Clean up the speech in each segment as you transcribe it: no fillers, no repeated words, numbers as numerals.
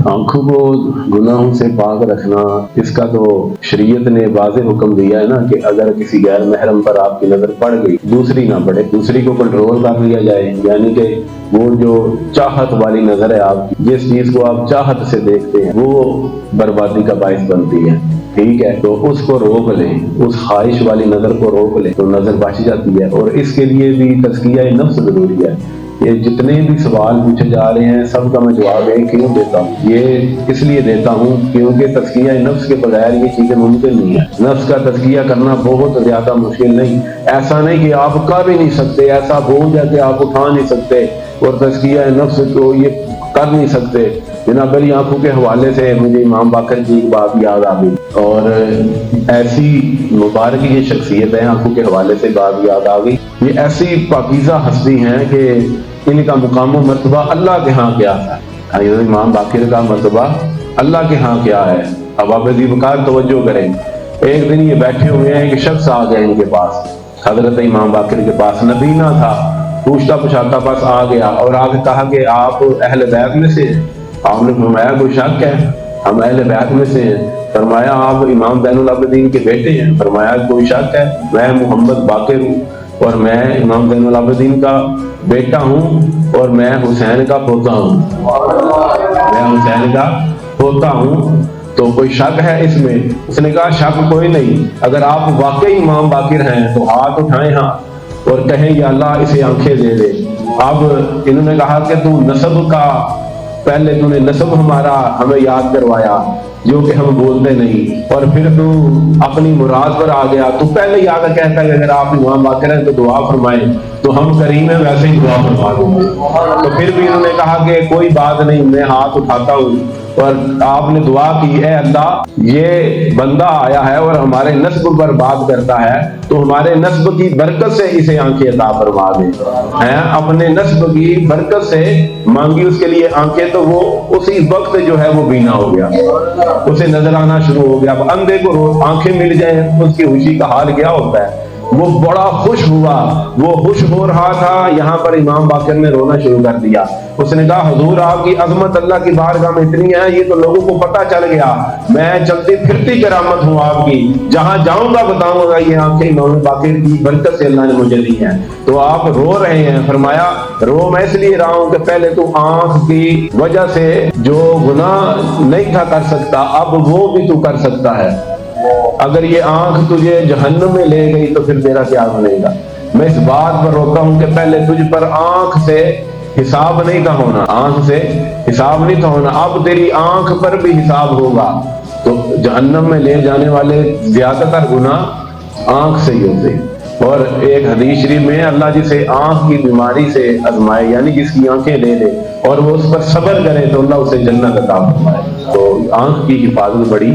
आंखों को गुनाहों से पाक रखना, इसका तो शरीयत ने वाज़ेह हुक्म दिया है ना कि अगर किसी गैर महरम पर आपकी नज़र पड़ गई, दूसरी ना पड़े, दूसरी को कंट्रोल कर लिया जाए। यानी कि वो जो चाहत वाली नज़र है आपकी, जिस चीज़ को आप चाहत से देखते हैं वो बर्बादी का बायस बनती है, ठीक है, तो उसको रोक लें, उस ख्वाहिश वाली नज़र को रोक लें तो नज़र बच जाती है। और इसके लिए भी तज़किया नफ्स ज़रूरी है। ये जितने भी सवाल पूछे जा रहे हैं सबका मैं जवाब क्यों देता हूँ, ये इसलिए देता हूँ क्योंकि तज़किया नफ्स के बगैर ये चीज़ें मुमकिन नहीं है। नफ्स का तज़किया करना बहुत ज़्यादा मुश्किल नहीं, ऐसा नहीं कि आप कर ही नहीं सकते, ऐसा बोझ है कि आप उठा नहीं सकते और तज़किया नफ्स को ये कर नहीं सकते। जनाब अली आंखों के हवाले से मुझे इमाम बाकर की एक बात याद आ गई, और ऐसी मुबारक ये शख्सियत है, आंखों के हवाले से बात याद आ गई। ये ऐसी पाकीज़ा हस्ती हैं कि इनका मुकाम मर्तबा अल्लाह के यहाँ क्या है। इमाम बाकर का मर्तबा अल्लाह के यहाँ क्या है। अब आप वकार तवज्जो करें, एक दिन ये बैठे हुए हैं, एक शख्स आ गया इनके पास, हजरत इमाम बाकर के पास, नबीना था, पूछता पुछाता बस आ गया और आगे कहा कि आप अहले बैत में से हैं। आपने फरमाया कोई शक है, हम अहले बैत में से हैं। फरमाया आप इमाम ज़ैनुल आबिदीन के बेटे हैं। फरमाया कोई शक है, मैं मोहम्मद बाकर हूँ और मैं इमाम ज़ैनुल आबिदीन का बेटा हूँ और मैं हुसैन का पोता हूँ, मैं हुसैन का पोता हूँ, तो कोई शक है इसमें? उसने कहा शक कोई नहीं, अगर आप वाकई इमाम बाकर हैं तो हाथ उठाएं हाँ और कहें या अल्लाह इसे आंखें दे दे। अब इन्होंने कहा कि तू नसब का, पहले तूने नसब हमारा हमें याद करवाया जो कि हम बोलते नहीं, और फिर तू अपनी मुराद पर आ गया। तू पहले ही आकर कहता है कि अगर आप इमाम बाकर हैं तो दुआ फरमाएं, तो हम करीम है वैसे ही दुआ फरमा देंगे। तो फिर भी उन्होंने कहा कि कोई बात नहीं, मैं हाथ उठाता हूँ। और आपने दुआ की, ए अल्लाह ये बंदा आया है और हमारे नस्ब पर बात करता है, तो हमारे नस्ब की बरकत से इसे आंखें अता फरमा दे। हैं अपने नस्ब की बरकत से मांगी उसके लिए आंखें, तो वो उसी वक्त जो है वो बीना हो गया, उसे नजर आना शुरू हो गया। अब अंधे को आंखें मिल जाए उसकी खुशी का हाल क्या होता है। वो बड़ा खुश हुआ, वो खुश हो रहा था, यहाँ पर इमाम बाकर ने रोना शुरू कर दिया। उसने कहा हुजूर आपकी अजमत अल्लाह की बारगाह में इतनी है, ये तो लोगों को पता चल गया, मैं चलती फिरती करामत हूँ आपकी, जहां जाऊंगा बताऊंगा ये आंखें इमाम बाकर की बरकत से अल्लाह ने मुझे दी हैं। तो आप रो रहे हैं। फरमाया रो मैं इसलिए रहा हूं कि पहले तू आंख की वजह से जो गुनाह नहीं था कर सकता, अब वो भी तू कर सकता है। अगर ये आंख तुझे जहन्नुम में ले गई तो फिर तेरा क्या बनेगा। मैं इस बात पर रोता हूं कि पहले तुझ पर आंख से हिसाब नहीं था होना, आंख से हिसाब नहीं था होना, अब तेरी आंख पर भी हिसाब होगा। तो जहन्नम में ले जाने वाले ज्यादातर गुनाह आंख से ही होते हैं। और एक हदीस शरीफ में अल्लाह जिसे आंख की बीमारी से आजमाए, यानी जिसकी आंखें ले ले और वो उस पर सब्र करे तो अल्लाह उसे जन्नत अता फरमाए। तो आंख की हिफाजत बड़ी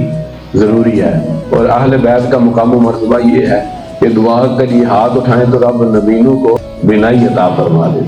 जरूरी है। और अहले बैत का मुकाम मर्तबा ये है कि दुआ के लिए हाथ उठाएं तो रब नबीनों को बिनाई अता फरमा दे।